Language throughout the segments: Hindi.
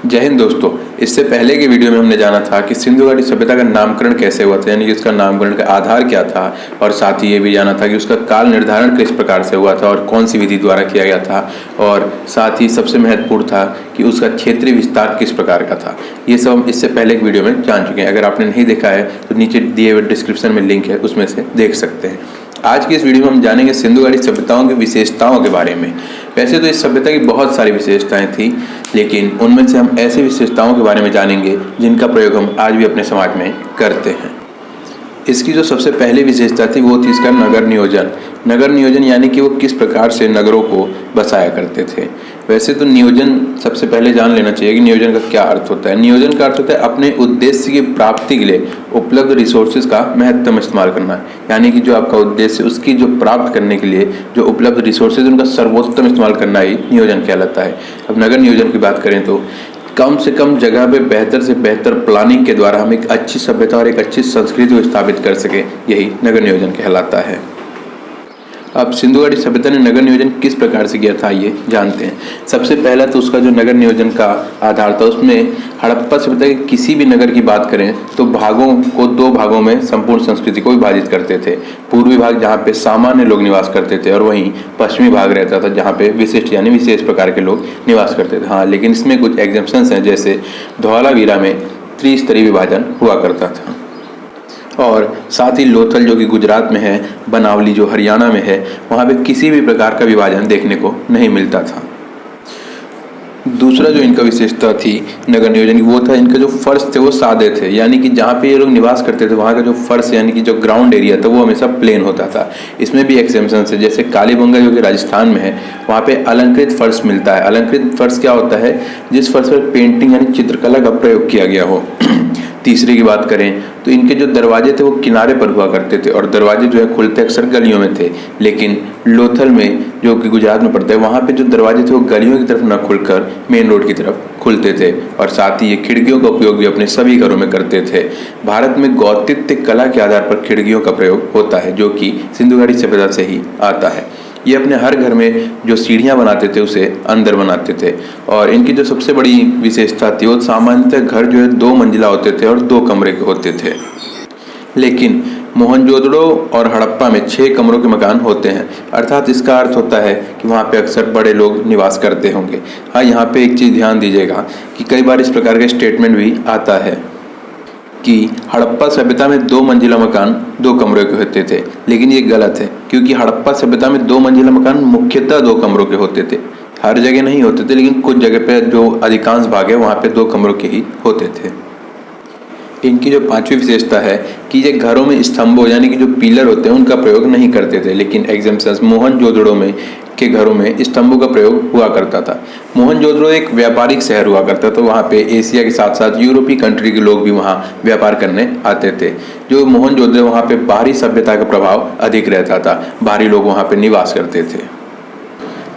जय हिंद दोस्तों। इससे पहले की वीडियो में हमने जाना था कि सिंधु घाटी सभ्यता का नामकरण कैसे हुआ था, यानी कि उसका नामकरण का आधार क्या था, और साथ ही ये भी जाना था कि उसका काल निर्धारण किस प्रकार से हुआ था और कौन सी विधि द्वारा किया गया था, और साथ ही सबसे महत्वपूर्ण था कि उसका क्षेत्रीय विस्तार किस प्रकार का था। ये सब हम इससे पहले की वीडियो में जान चुके हैं। अगर आपने नहीं देखा है तो नीचे दिए हुए डिस्क्रिप्शन में लिंक है, उसमें से देख सकते हैं। आज की इस वीडियो में हम जानेंगे सिंधु घाटी सभ्यताओं की विशेषताओं के बारे में। वैसे तो इस सभ्यता की बहुत सारी विशेषताएं थी, लेकिन उनमें से हम ऐसी विशेषताओं के बारे में जानेंगे जिनका प्रयोग हम आज भी अपने समाज में करते हैं। इसकी जो सबसे पहली विशेषता थी वो थी इसका नगर नियोजन। नगर नियोजन यानी कि वो किस प्रकार से नगरों को बसाया करते थे। वैसे तो नियोजन सबसे पहले जान लेना चाहिए कि नियोजन का क्या अर्थ होता है। नियोजन का अर्थ होता है अपने उद्देश्य की प्राप्ति के लिए उपलब्ध रिसोर्सेज का महत्तम इस्तेमाल करना, यानी कि जो आपका उद्देश्य उसकी जो प्राप्त करने के लिए जो उपलब्ध रिसोर्सेज उनका सर्वोत्तम इस्तेमाल करना ही नियोजन कहलाता है। अब नगर नियोजन की बात करें तो कम से कम जगह पे बेहतर से बेहतर प्लानिंग के द्वारा हम एक अच्छी सभ्यता और एक अच्छी संस्कृति को स्थापित कर सके, यही नगर नियोजन कहलाता है। अब सिंधु घाटी सभ्यता ने नगर नियोजन किस प्रकार से किया था ये जानते हैं। सबसे पहला तो उसका जो नगर नियोजन का आधार था उसमें हड़प्पा सभ्यता के किसी भी नगर की बात करें तो भागों को दो भागों में संपूर्ण संस्कृति को विभाजित करते थे। पूर्वी भाग जहाँ पे सामान्य लोग निवास करते थे और वहीं पश्चिमी भाग रहता था जहाँ पे विशिष्ट यानी विशेष प्रकार के लोग निवास करते थे। हाँ, लेकिन इसमें कुछ एग्जेम्पशंस हैं, जैसे धौलावीरा में त्रिस्तरीय विभाजन हुआ करता था, और साथ ही लोथल जो कि गुजरात में है, बनावली जो हरियाणा में है, वहाँ पे किसी भी प्रकार का विभाजन देखने को नहीं मिलता था। दूसरा जो इनका विशेषता थी नगर नियोजन की वो था इनका जो फर्श थे वो सादे थे, यानी कि जहाँ पे ये लोग निवास करते थे वहाँ का जो फर्श यानी कि जो ग्राउंड एरिया था वो हमेशा प्लेन होता था। इसमें भी एक्सेप्शन है, जैसे कालीबंगा जो कि राजस्थान में है वहाँ पे अलंकृत फर्श मिलता है। अलंकृत फर्श क्या होता है? जिस फर्श पर पेंटिंग यानी चित्रकला का प्रयोग किया गया हो। तीसरी की बात करें तो इनके जो दरवाजे थे वो किनारे पर हुआ करते थे और दरवाजे जो है खुलते अक्सर गलियों में थे, लेकिन लोथल में जो कि गुजरात में पड़ता है वहाँ पे जो दरवाजे थे वो गलियों की तरफ न खुलकर मेन रोड की तरफ खुलते थे, और साथ ही ये खिड़कियों का उपयोग भी अपने सभी घरों में करते थे। भारत में गौतित्य कला के आधार पर खिड़कियों का प्रयोग होता है जो कि सिंधु घाटी सभ्यता से ही आता है। ये अपने हर घर में जो सीढ़ियाँ बनाते थे उसे अंदर बनाते थे, और इनकी जो सबसे बड़ी विशेषता थी वो सामान्यतः घर जो है 2 मंजिला होते थे और 2 कमरे के होते थे, लेकिन मोहनजोदड़ो और हड़प्पा में 6 कमरों के मकान होते हैं। अर्थात इसका अर्थ होता है कि वहाँ पे अक्सर बड़े लोग निवास करते होंगे। हाँ, यहाँ पे एक चीज़ ध्यान दीजिएगा कि कई बार इस प्रकार का स्टेटमेंट भी आता है कि हड़प्पा सभ्यता में 2 मंजिला मकान 2 कमरों के होते थे, लेकिन ये गलत है, क्योंकि हड़प्पा सभ्यता में 2 मंजिला मकान मुख्यतः 2 कमरों के होते थे। हर जगह नहीं होते थे, लेकिन कुछ जगह पे जो अधिकांश भाग है वहाँ पे 2 कमरों के ही होते थे। इनकी जो 5वीं विशेषता है कि ये घरों में स्तंभों यानी कि जो पिलर होते हैं उनका प्रयोग नहीं करते थे, लेकिन एग्जाम्पल्स मोहनजोदड़ो में के घरों में स्तंभों का प्रयोग हुआ करता था। मोहनजोदड़ो एक व्यापारिक शहर हुआ करता था, वहाँ पे एशिया के साथ साथ यूरोपीय कंट्री के लोग भी वहाँ व्यापार करने आते थे। जो मोहनजोदड़ो वहाँ पे बाहरी सभ्यता का प्रभाव अधिक रहता था, बाहरी लोग वहाँ पे निवास करते थे।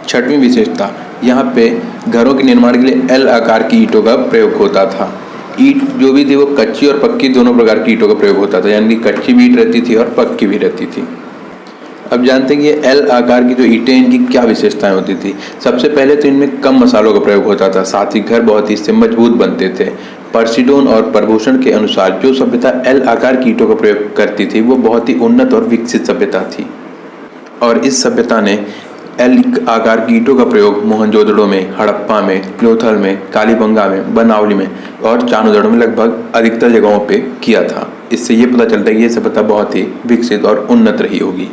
6वीं विशेषता, यहाँ पे घरों के निर्माण के लिए एल आकार की ईंटों का प्रयोग होता था। ईंट जो भी थी वो कच्ची और पक्की दोनों प्रकार की ईंटों का प्रयोग होता था, यानी कि कच्ची भी ईंट रहती थी और पक्की भी रहती थी। अब जानते हैं कि ये एल आकार की जो ईंटें इनकी क्या विशेषताएं होती थी। सबसे पहले तो इनमें कम मसालों का प्रयोग होता था, साथ ही घर बहुत ही इससे मजबूत बनते थे। पर्सिडोन और प्रभूषण के अनुसार जो सभ्यता एल आकार की ईंटों का प्रयोग करती थी वो बहुत ही उन्नत और विकसित सभ्यता थी, और इस सभ्यता ने एल आकार की ईंटों का प्रयोग मोहनजोदड़ो में, हड़प्पा में, लोथल में, कालीबंगा में, बनावली में और चानुदड़ो में लगभग अधिकतर जगहों पे किया था। इससे ये पता चलता है कि ये सभ्यता बहुत ही विकसित और उन्नत रही होगी।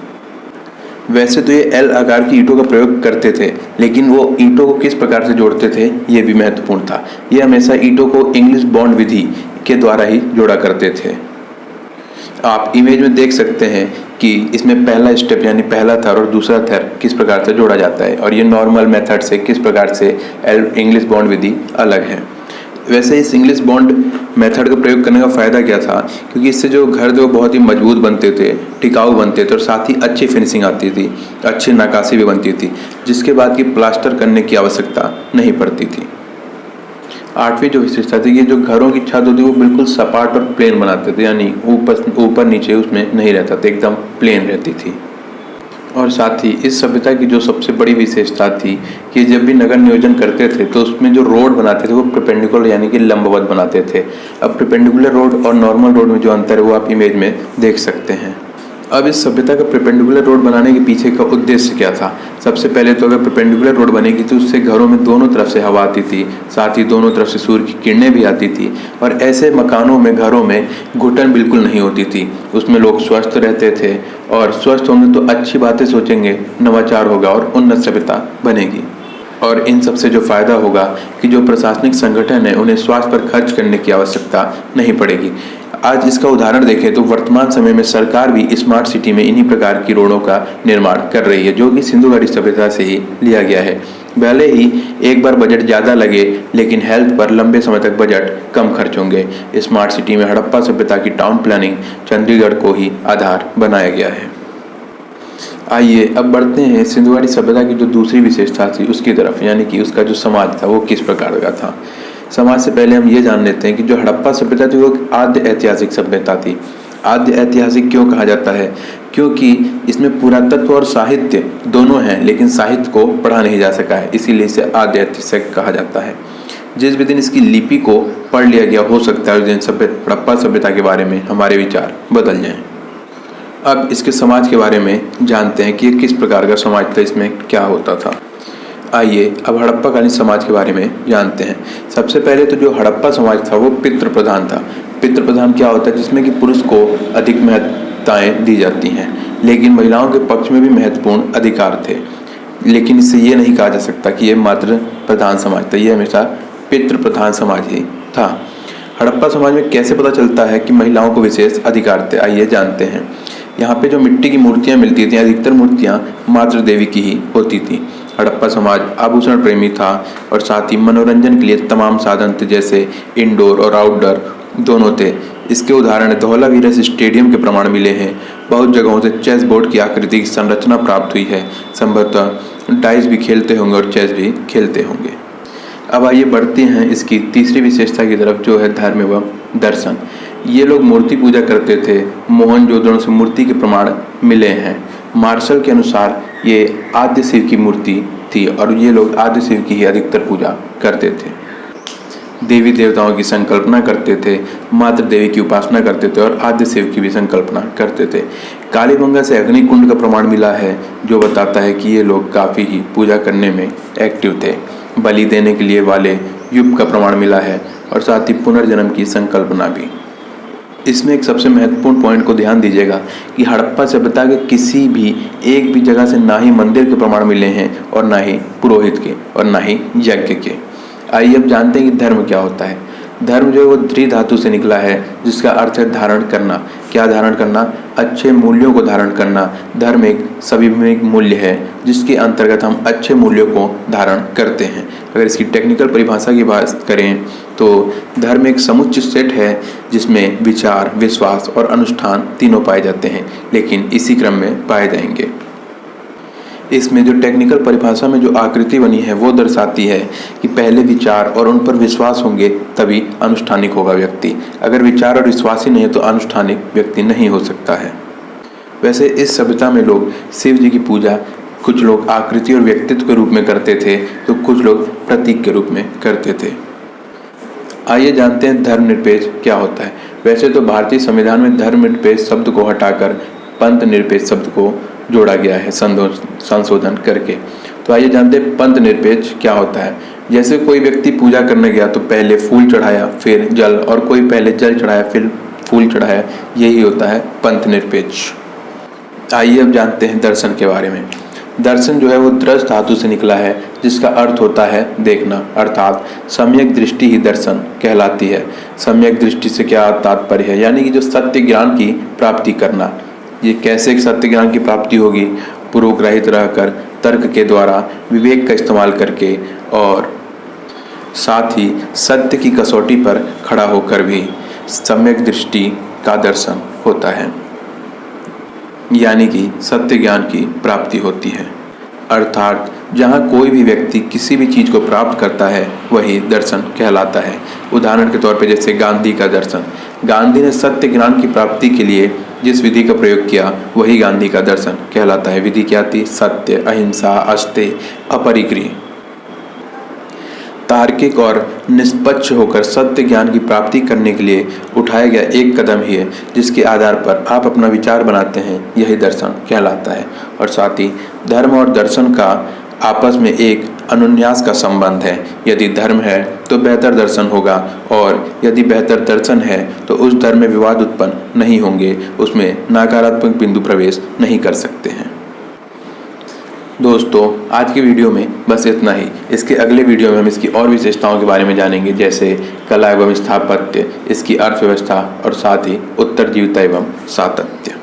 वैसे तो ये एल आकार की ईंटों का प्रयोग करते थे, लेकिन वो ईंटों को किस प्रकार से जोड़ते थे ये भी महत्वपूर्ण था। ये हमेशा ईंटों को इंग्लिश बॉन्ड विधि के द्वारा ही जोड़ा करते थे। आप इमेज में देख सकते हैं कि इसमें पहला स्टेप यानी पहला थर और दूसरा थर किस प्रकार से जोड़ा जाता है, और ये नॉर्मल मेथड से किस प्रकार से इंग्लिश बॉन्ड विधि अलग है। वैसे इस इंग्लिश बॉन्ड मेथड का प्रयोग करने का फ़ायदा क्या था, क्योंकि इससे जो घर थे वो बहुत ही मजबूत बनते थे, टिकाऊ बनते थे, और साथ ही अच्छी फिनिशिंग आती थी, अच्छी नक्काशी भी बनती थी, जिसके बाद की प्लास्टर करने की आवश्यकता नहीं पड़ती थी। आठवीं जो विशेषता थी, ये जो घरों की छत होती वो बिल्कुल सपाट और प्लेन बनाते थे, यानी ऊपर नीचे उसमें नहीं रहता था, एकदम प्लेन रहती थी। और साथ ही इस सभ्यता की जो सबसे बड़ी विशेषता थी कि जब भी नगर नियोजन करते थे तो उसमें जो रोड बनाते थे वो परपेंडिकुलर यानी कि लंबवत बनाते थे। अब परपेंडिकुलर रोड और नॉर्मल रोड में जो अंतर है वो आप इमेज में देख सकते हैं। अब इस सभ्यता का परपेंडिकुलर रोड बनाने के पीछे का उद्देश्य क्या था? सबसे पहले तो अगर परपेंडिकुलर रोड बनेगी तो उससे घरों में दोनों तरफ से हवा आती थी, साथ ही दोनों तरफ से सूर्य की किरणें भी आती थी, और ऐसे मकानों में, घरों में घुटन बिल्कुल नहीं होती थी। उसमें लोग स्वस्थ रहते थे, और स्वस्थ होंगे तो अच्छी बातें सोचेंगे, नवाचार होगा और उन्नत सभ्यता बनेगी। और इन सब से जो फ़ायदा होगा कि जो प्रशासनिक संगठन है उन्हें स्वास्थ्य पर खर्च करने की आवश्यकता नहीं पड़ेगी। आज इसका उदाहरण देखें तो वर्तमान समय में सरकार भी स्मार्ट सिटी में इन्हीं प्रकार की रोडों का निर्माण कर रही है, जो कि सिंधु घाटी सभ्यता से ही लिया गया है। भले ही एक बार बजट ज़्यादा लगे, लेकिन हेल्थ पर लंबे समय तक बजट कम खर्च होंगे। स्मार्ट सिटी में हड़प्पा सभ्यता की टाउन प्लानिंग चंडीगढ़ को ही आधार बनाया गया है। आइए अब बढ़ते हैं सिंधु घाटी सभ्यता की जो दूसरी विशेषता थी उसकी तरफ, यानी कि उसका जो समाज था वो किस प्रकार का था। समाज से पहले हम ये जान लेते हैं कि जो हड़प्पा सभ्यता थी वो एक आद्य ऐतिहासिक सभ्यता थी। आद्य ऐतिहासिक क्यों कहा जाता है? क्योंकि इसमें पुरातत्व और साहित्य दोनों हैं, लेकिन साहित्य को पढ़ा नहीं जा सका है, इसीलिए इसे आद्य ऐतिहासिक कहा जाता है। जिस भी दिन इसकी लिपि को पढ़ लिया गया, हो सकता है उस दिन हड़प्पा सभ्यता के बारे में हमारे विचार बदल जाएं। अब इसके समाज के बारे में जानते हैं कि ये किस प्रकार का समाज था, इसमें क्या होता था। आइए अब हड़प्पा कालीन समाज के बारे में जानते हैं। सबसे पहले तो जो हड़प्पा समाज था वो पितृ प्रधान था। पितृ प्रधान क्या होता है? जिसमें कि पुरुष को अधिक महत्ताएं दी जाती हैं, लेकिन महिलाओं के पक्ष में भी महत्वपूर्ण अधिकार थे। लेकिन इससे ये नहीं कहा जा सकता कि ये मातृ प्रधान समाज था, ये हमेशा पितृ प्रधान समाज ही था। हड़प्पा समाज में कैसे पता चलता है कि महिलाओं को विशेष अधिकार थे? आइए जानते हैं। यहाँ पे जो मिट्टी की मूर्तियाँ मिलती थी, अधिकतर मूर्तियाँ मातृ देवी की ही होती थी। हड़प्पा समाज आभूषण प्रेमी था, और साथ ही मनोरंजन के लिए तमाम साधन थे, जैसे इंडोर और आउटडोर दोनों थे। इसके उदाहरण धौलावीरस स्टेडियम के प्रमाण मिले हैं। बहुत जगहों से चेस बोर्ड की आकृति की संरचना प्राप्त हुई है। संभवतः डाइस भी खेलते होंगे और चेस भी खेलते होंगे। अब आइए बढ़ते हैं इसकी तीसरी विशेषता की तरफ, जो है धर्म एवं दर्शन। ये लोग मूर्ति पूजा करते थे। मोहनजोदड़ो से मूर्ति के प्रमाण मिले हैं। मार्शल के अनुसार ये आद्य शिव की मूर्ति थी, और ये लोग आद्य शिव की ही अधिकतर पूजा करते थे। देवी देवताओं की संकल्पना करते थे, मातृ देवी की उपासना करते थे, और आद्य शिव की भी संकल्पना करते थे। कालीबंगा से अग्निकुंड का प्रमाण मिला है, जो बताता है कि ये लोग काफ़ी ही पूजा करने में एक्टिव थे। बलि देने के लिए वाले युग का प्रमाण मिला है, और साथ ही पुनर्जन्म की संकल्पना भी। इसमें एक सबसे महत्वपूर्ण पॉइंट को ध्यान दीजिएगा कि हड़प्पा सभ्यता के किसी भी एक भी जगह से ना ही मंदिर के प्रमाण मिले हैं, और ना ही पुरोहित के, और ना ही यज्ञ के। आइए अब जानते हैं कि धर्म क्या होता है। धर्म जो है वो धृ धातु से निकला है, जिसका अर्थ है धारण करना। क्या धारण करना? अच्छे मूल्यों को धारण करना। धर्म एक सार्वभौमिक मूल्य है, जिसके अंतर्गत हम अच्छे मूल्यों को धारण करते हैं। अगर इसकी टेक्निकल परिभाषा की बात करें तो धर्म एक समुच्चय सेट है, जिसमें विचार, विश्वास और अनुष्ठान तीनों पाए जाते हैं, लेकिन इसी क्रम में पाए जाएंगे। इसमें जो टेक्निकल परिभाषा में जो आकृति बनी है वो दर्शाती है कि पहले विचार और उन पर विश्वास होंगे तभी अनुष्ठानिक होगा व्यक्ति। अगर विचार और विश्वास ही नहीं है तो अनुष्ठानिक व्यक्ति नहीं हो सकता है। वैसे इस सभ्यता में लोग शिव जी की पूजा कुछ लोग आकृति और व्यक्तित्व के रूप में करते थे, तो कुछ लोग प्रतीक के रूप में करते थे। आइए जानते हैं धर्मनिरपेक्ष क्या होता है। वैसे तो भारतीय संविधान में धर्मनिरपेक्ष शब्द को हटाकर पंथ निरपेक्ष शब्द को जोड़ा गया है संशोधन करके। तो आइए जानते हैं पंथ निरपेक्ष क्या होता है। जैसे कोई व्यक्ति पूजा करने गया तो पहले फूल चढ़ाया फिर जल, और कोई पहले जल चढ़ाया फिर फूल चढ़ाया, यही होता है पंथ निरपेक्ष। आइए अब जानते हैं दर्शन के बारे में। दर्शन जो है वो दृश धातु से निकला है, जिसका अर्थ होता है देखना, अर्थात सम्यक दृष्टि ही दर्शन कहलाती है। सम्यक दृष्टि से क्या तात्पर्य है? यानी कि जो सत्य ज्ञान की प्राप्ति करना। ये कैसे एक सत्य ज्ञान की प्राप्ति होगी? पूर्वग्रहित रहकर, तर्क के द्वारा, विवेक का इस्तेमाल करके, और साथ ही सत्य की कसौटी पर खड़ा होकर भी सम्यक दृष्टि का दर्शन होता है, यानी कि सत्य ज्ञान की प्राप्ति होती है। अर्थात जहाँ कोई भी व्यक्ति किसी भी चीज़ को प्राप्त करता है वही दर्शन कहलाता है। उदाहरण के तौर पे जैसे गांधी का दर्शन, गांधी ने सत्य ज्ञान की प्राप्ति के लिए जिस विधि का प्रयोग किया वही गांधी का दर्शन कहलाता है। विधि क्या थी? सत्य, अहिंसा, अस्तेय, अपरिग्रह। तार्किक और निष्पक्ष होकर सत्य ज्ञान की प्राप्ति करने के लिए उठाया गया एक कदम ही है, जिसके आधार पर आप अपना विचार बनाते हैं, यही दर्शन कहलाता है। और साथ ही धर्म और दर्शन का आपस में एक अनुन्यास का संबंध है। यदि धर्म है तो बेहतर दर्शन होगा, और यदि बेहतर दर्शन है तो उस धर्म में विवाद उत्पन्न नहीं होंगे, उसमें नकारात्मक बिंदु प्रवेश नहीं कर सकते हैं। दोस्तों, आज की वीडियो में बस इतना ही। इसके अगले वीडियो में हम इसकी और विशेषताओं के बारे में जानेंगे, जैसे कला एवं स्थापत्य, इसकी अर्थव्यवस्था और साथ ही उत्तरजीविता एवं सातत्य।